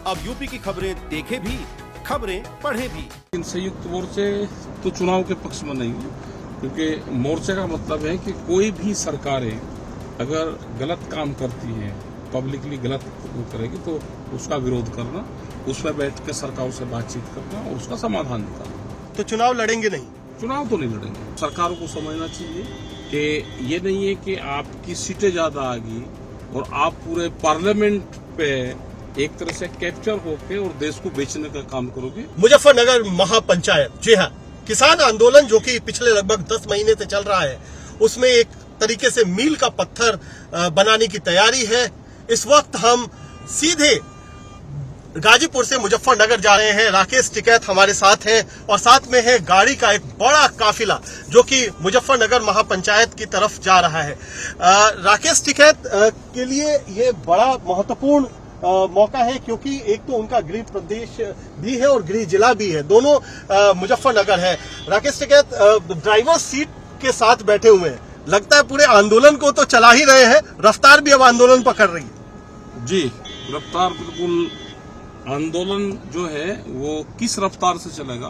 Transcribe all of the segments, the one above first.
अब यूपी की खबरें देखे भी, खबरें पढ़े भी। इन संयुक्त मोर्चे तो चुनाव के पक्ष में नहीं है, क्योंकि मोर्चे का मतलब है कि कोई भी सरकारें अगर गलत काम करती है, पब्लिकली गलत वो करेगी तो उसका विरोध करना, उसमें बैठ के सरकारों से बातचीत करना और उसका समाधान निकालना। तो चुनाव लड़ेंगे नहीं? चुनाव तो नहीं लड़ेंगे। सरकार को समझना चाहिए कि ये नहीं है कि आपकी सीटें ज्यादा आ गई और आप पूरे पार्लियामेंट पे एक तरह से कैप्चर होके और देश को बेचने का काम करोगे। मुजफ्फरनगर महापंचायत, जी हाँ, किसान आंदोलन जो कि पिछले लगभग 10 महीने से चल रहा है, उसमें एक तरीके से मील का पत्थर बनाने की तैयारी है। इस वक्त हम सीधे गाजीपुर से मुजफ्फरनगर जा रहे हैं। राकेश टिकैत हमारे साथ हैं और साथ में है गाड़ी का एक बड़ा काफिला जो कि मुजफ्फरनगर महापंचायत की तरफ जा रहा है। राकेश टिकैत के लिए ये बड़ा महत्वपूर्ण मौका है, क्योंकि एक तो उनका गृह प्रदेश भी है और गृह जिला भी है, दोनों मुजफ्फरनगर है। राकेश टिकैत ड्राइवर सीट के साथ बैठे हुए हैं, लगता है पूरे आंदोलन को तो चला ही रहे हैं, रफ्तार भी अब आंदोलन पकड़ रही है। जी, रफ्तार बिल्कुल। आंदोलन जो है वो किस रफ्तार से चलेगा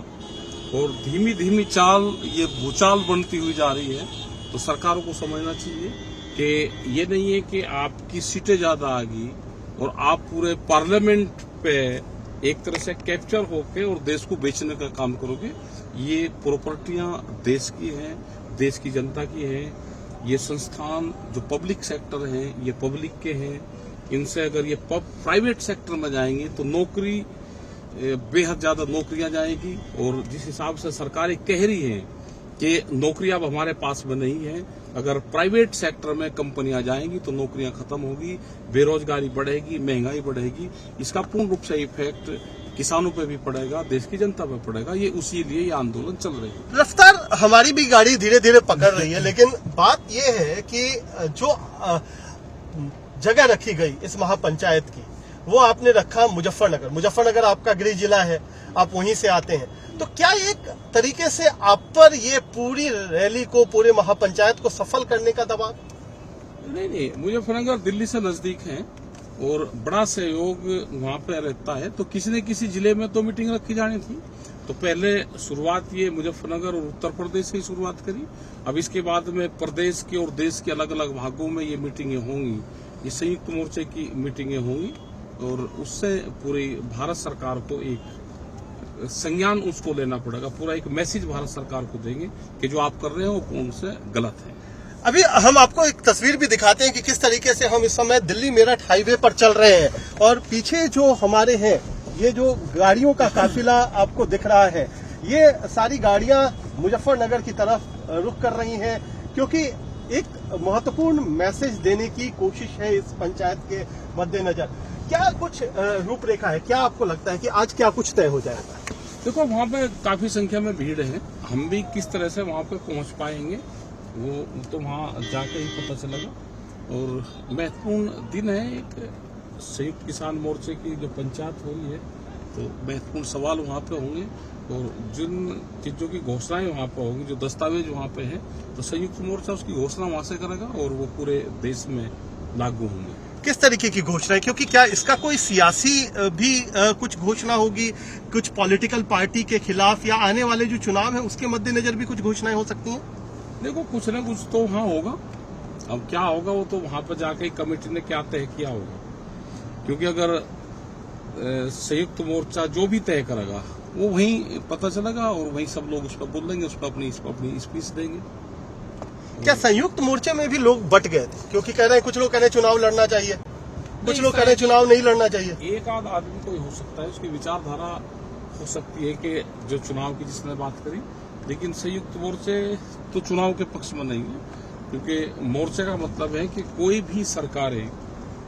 और धीमी धीमी चाल, ये भूचाल बनती हुई जा रही है। तो सरकारों को समझना चाहिए कि ये नहीं है कि आपकी सीटें ज्यादा आ गई और आप पूरे पार्लियामेंट पे एक तरह से कैप्चर होके और देश को बेचने का काम करोगे। ये प्रॉपर्टियां देश की हैं, देश की जनता की हैं। ये संस्थान जो पब्लिक सेक्टर हैं, ये पब्लिक के हैं। इनसे अगर ये प्राइवेट सेक्टर में जाएंगे तो नौकरी, बेहद ज्यादा नौकरियां जाएगी। और जिस हिसाब से सरकारें कह रही हैं कि नौकरियां अब हमारे पास में नहीं है, अगर प्राइवेट सेक्टर में कंपनियां जाएंगी तो नौकरियां खत्म होगी, बेरोजगारी बढ़ेगी, महंगाई बढ़ेगी। इसका पूर्ण रूप से इफेक्ट किसानों पे भी पड़ेगा, देश की जनता पे पड़ेगा। ये उसी लिए ये आंदोलन चल रही है। रफ्तार हमारी भी गाड़ी धीरे धीरे पकड़ रही है, लेकिन बात यह है कि जो जगह रखी गई इस महापंचायत की, वो आपने रखा मुजफ्फरनगर। मुजफ्फरनगर आपका गृह जिला है, आप वहीं से आते हैं, तो क्या एक तरीके से आप पर ये पूरी रैली को, पूरे महापंचायत को सफल करने का दबाव? नहीं, मुजफ्फरनगर दिल्ली से नजदीक है और बड़ा सहयोग वहां पे रहता है। तो किसी न किसी जिले में तो मीटिंग रखी जानी थी। तो पहले शुरुआत ये मुजफ्फरनगर और उत्तर प्रदेश से ही शुरुआत करी। अब इसके बाद में प्रदेश के और देश के अलग अलग भागों में ये मीटिंगें होंगी, ये संयुक्त मोर्चे की मीटिंगें होंगी और उससे पूरी भारत सरकार को एक संज्ञान उसको लेना पड़ेगा। पूरा एक मैसेज भारत सरकार को देंगे कि जो आप कर रहे हैं वो पूर्ण से गलत है। अभी हम आपको एक तस्वीर भी दिखाते हैं कि किस तरीके से हम इस समय दिल्ली मेरठ हाईवे पर चल रहे हैं और पीछे जो हमारे हैं, ये जो गाड़ियों का काफिला आपको दिख रहा है, ये सारी गाड़ियां मुजफ्फरनगर की तरफ रुख कर रही हैं, क्योंकि एक महत्वपूर्ण मैसेज देने की कोशिश है इस पंचायत के मद्देनजर। क्या कुछ रूपरेखा है? क्या आपको लगता है कि आज क्या कुछ तय हो जाएगा? देखो, वहाँ पे काफी संख्या में भीड़ है। हम भी किस तरह से वहाँ पे पहुँच पाएंगे वो तो वहाँ जाके ही पता चलेगा। और महत्वपूर्ण दिन है, एक संयुक्त किसान मोर्चे की जो पंचायत हो रही है, तो महत्वपूर्ण सवाल वहाँ पे होंगे और जिन चीजों की घोषणाएं वहाँ पे होंगी, जो दस्तावेज वहाँ पे है, तो संयुक्त मोर्चा उसकी घोषणा वहाँ से करेगा और वो पूरे देश में लागू होंगे। किस तरीके की घोषणा है? क्योंकि क्या इसका कोई सियासी भी कुछ घोषणा होगी, कुछ पॉलिटिकल पार्टी के खिलाफ, या आने वाले जो चुनाव है उसके मद्देनजर भी कुछ घोषणाएं हो सकती हैं? देखो, कुछ न कुछ तो वहाँ होगा। अब क्या होगा वो तो वहाँ पर जाके कमेटी ने क्या तय किया होगा, क्योंकि अगर संयुक्त मोर्चा जो भी तय करेगा वो वहीं पता चलेगा और वहीं सब लोग उस पर बोलेंगे, उस पर अपनी स्पीच देंगे। क्या संयुक्त मोर्चे में भी लोग बट गए थे? क्योंकि कह रहे हैं, कुछ लोग कह रहे हैं चुनाव लड़ना चाहिए, कुछ लोग कह रहे हैं चुनाव नहीं लड़ना चाहिए। एक आध आदमी कोई हो सकता है, उसकी विचारधारा हो सकती है कि जो चुनाव की जिसने बात करी, लेकिन संयुक्त मोर्चे तो चुनाव के पक्ष में नहीं है, क्योंकि मोर्चे का मतलब है कि कोई भी सरकारें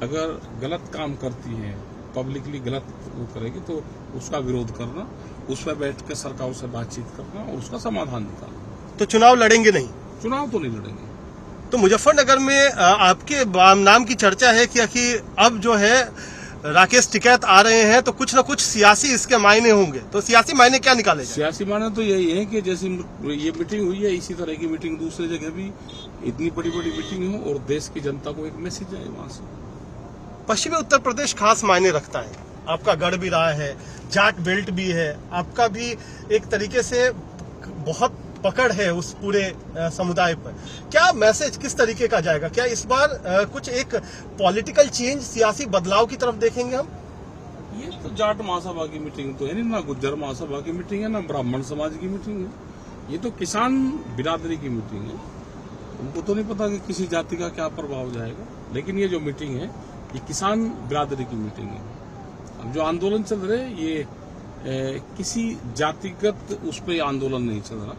अगर गलत काम करती हैं, पब्लिकली गलत वो करेगी तो उसका विरोध करना, उसमें बैठ के सरकारों से बातचीत करना और उसका समाधान निकालना। तो चुनाव लड़ेंगे नहीं? चुनाव तो नहीं लड़ेंगे। तो मुजफ्फरनगर में आपके नाम की चर्चा है कि अब जो है राकेश टिकैत आ रहे हैं, तो कुछ न कुछ सियासी इसके मायने होंगे। तो सियासी मायने क्या निकाले जाए? सियासी मायने तो यही है कि जैसी ये मीटिंग हुई है, इसी तरह की मीटिंग दूसरी जगह भी इतनी बड़ी बड़ी मीटिंग हो और देश की जनता को एक मैसेज आए वहां से। पश्चिमी उत्तर प्रदेश खास मायने रखता है, आपका गढ़ भी रहा है, जाट बेल्ट भी है, आपका भी एक तरीके से बहुत पकड़ है उस पूरे समुदाय पर। क्या मैसेज किस तरीके का जाएगा? क्या इस बार कुछ एक पॉलिटिकल चेंज, सियासी बदलाव की तरफ देखेंगे हम? ये तो जाट महासभा की मीटिंग तो है नहीं, ना गुज्जर महासभा की मीटिंग है, ना ब्राह्मण समाज की मीटिंग है। ये तो किसान बिरादरी की मीटिंग है। उनको तो नहीं पता कि किसी जाति का क्या प्रभाव जाएगा, लेकिन ये जो मीटिंग है ये किसान बिरादरी की मीटिंग है। अब जो आंदोलन चल रहे हैं ये किसी जातिगत उस पर आंदोलन नहीं चल रहा।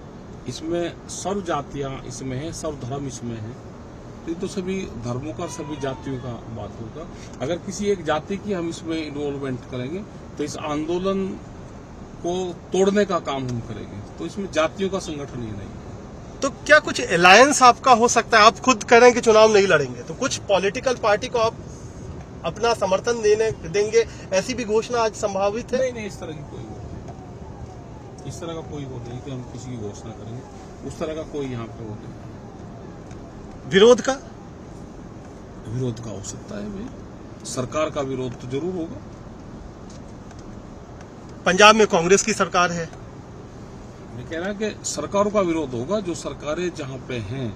इसमें सर्व जातियां इसमें है, सर्व धर्म इसमें है। तो ये तो सभी धर्मों का, सभी जातियों का बात होगा। अगर किसी एक जाति की हम इसमें इन्वॉल्वमेंट करेंगे तो इस आंदोलन को तोड़ने का काम हम करेंगे। तो इसमें जातियों का संगठन ही नहीं है। तो क्या कुछ अलायंस आपका हो सकता है? आप खुद करें कि चुनाव नहीं लड़ेंगे, तो कुछ पॉलिटिकल पार्टी को आप अपना समर्थन देंगे, ऐसी भी घोषणा आज संभावित है? नहीं, इस तरह की कोई इस तरह का कोई वो नहीं कि हम किसी की घोषणा करेंगे। उस तरह का कोई यहाँ पे वो नहीं। विरोध का हो सकता है भाई, सरकार का विरोध तो जरूर होगा। पंजाब में कांग्रेस की सरकार है। मैं कह रहा कि सरकारों का विरोध होगा। जो सरकारें जहाँ पे हैं,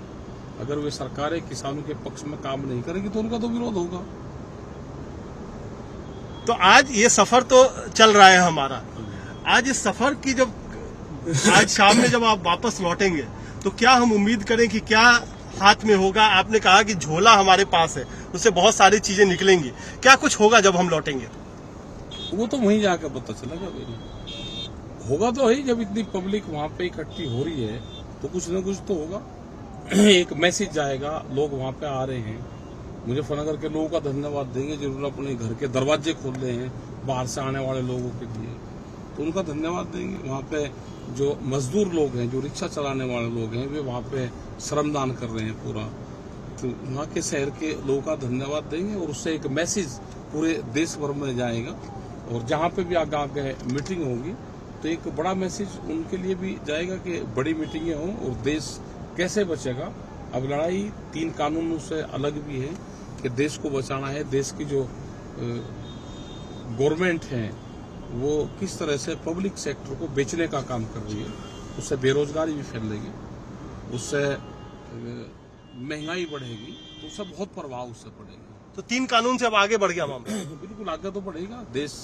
अगर वे सरकारें किसानों के पक्ष में काम नहीं करेंगी तो उनका तो विरोध होगा। तो आज ये सफर तो चल रहा है हमारा, आज इस सफर की जब आज शाम में जब आप वापस लौटेंगे तो क्या हम उम्मीद करें कि क्या हाथ में होगा? आपने कहा कि झोला हमारे पास है, उससे बहुत सारी चीजें निकलेंगी। क्या कुछ होगा जब हम लौटेंगे? वो तो वहीं जाकर पता चलेगा भाई। होगा तो है, जब इतनी पब्लिक वहां पे इकट्ठी हो रही है तो कुछ न कुछ तो होगा। एक मैसेज जाएगा, लोग वहां पे आ रहे हैं, मुजफ्फरनगर के लोगों का धन्यवाद देंगे जिन्होंने अपने घर के दरवाजे खोल रहे हैं बाहर से आने वाले लोगों के लिए, तो उनका धन्यवाद देंगे। वहाँ पे जो मजदूर लोग हैं, जो रिक्शा चलाने वाले लोग हैं, वे वहाँ पे श्रमदान कर रहे हैं पूरा, तो वहाँ के शहर के लोगों का धन्यवाद देंगे और उससे एक मैसेज पूरे देश भर में जाएगा। और जहाँ पे भी आगे मीटिंग होगी तो एक बड़ा मैसेज उनके लिए भी जाएगा कि बड़ी मीटिंगें हों और देश कैसे बचेगा। अब लड़ाई 3 कानूनों से अलग भी है कि देश को बचाना है। देश की जो गवर्नमेंट है वो किस तरह से पब्लिक सेक्टर को बेचने का काम कर रही है, उससे बेरोजगारी भी फैलेगी, उससे महंगाई बढ़ेगी, तो उससे बहुत प्रभाव उससे पड़ेगा। तो 3 कानून से अब आगे बढ़ गया मामला। बिल्कुल आगे तो बढ़ेगा। देश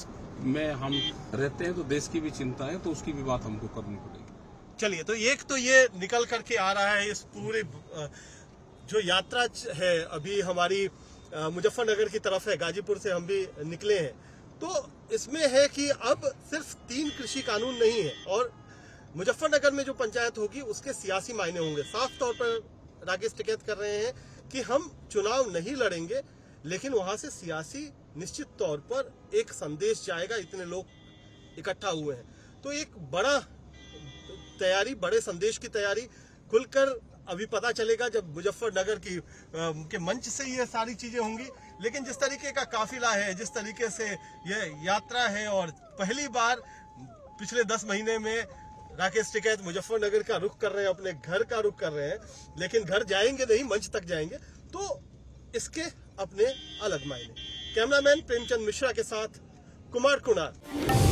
में हम रहते हैं तो देश की भी चिंता है, तो उसकी भी बात हमको करनी पड़ेगी। चलिए, तो एक तो ये निकल करके आ रहा है, इस पूरे जो यात्रा है अभी हमारी मुजफ्फरनगर की तरफ है, गाजीपुर से हम भी निकले हैं, तो इसमें है कि अब सिर्फ 3 कृषि कानून नहीं है और मुजफ्फरनगर में जो पंचायत होगी उसके सियासी मायने होंगे। साफ तौर पर राकेश टिकैत कर रहे हैं कि हम चुनाव नहीं लड़ेंगे, लेकिन वहां से सियासी निश्चित तौर पर एक संदेश जाएगा। इतने लोग इकट्ठा हुए हैं तो एक बड़ा तैयारी, बड़े संदेश की तैयारी खुलकर अभी पता चलेगा जब मुजफ्फरनगर की के मंच से ये सारी चीजें होंगी। लेकिन जिस तरीके का काफिला है, जिस तरीके से ये यात्रा है, और पहली बार पिछले 10 महीने में राकेश टिकैत मुजफ्फरनगर का रुख कर रहे हैं, अपने घर का रुख कर रहे हैं, लेकिन घर जाएंगे नहीं, मंच तक जाएंगे, तो इसके अपने अलग मायने। कैमरामैन प्रेमचंद मिश्रा के साथ कुमार कुणाल।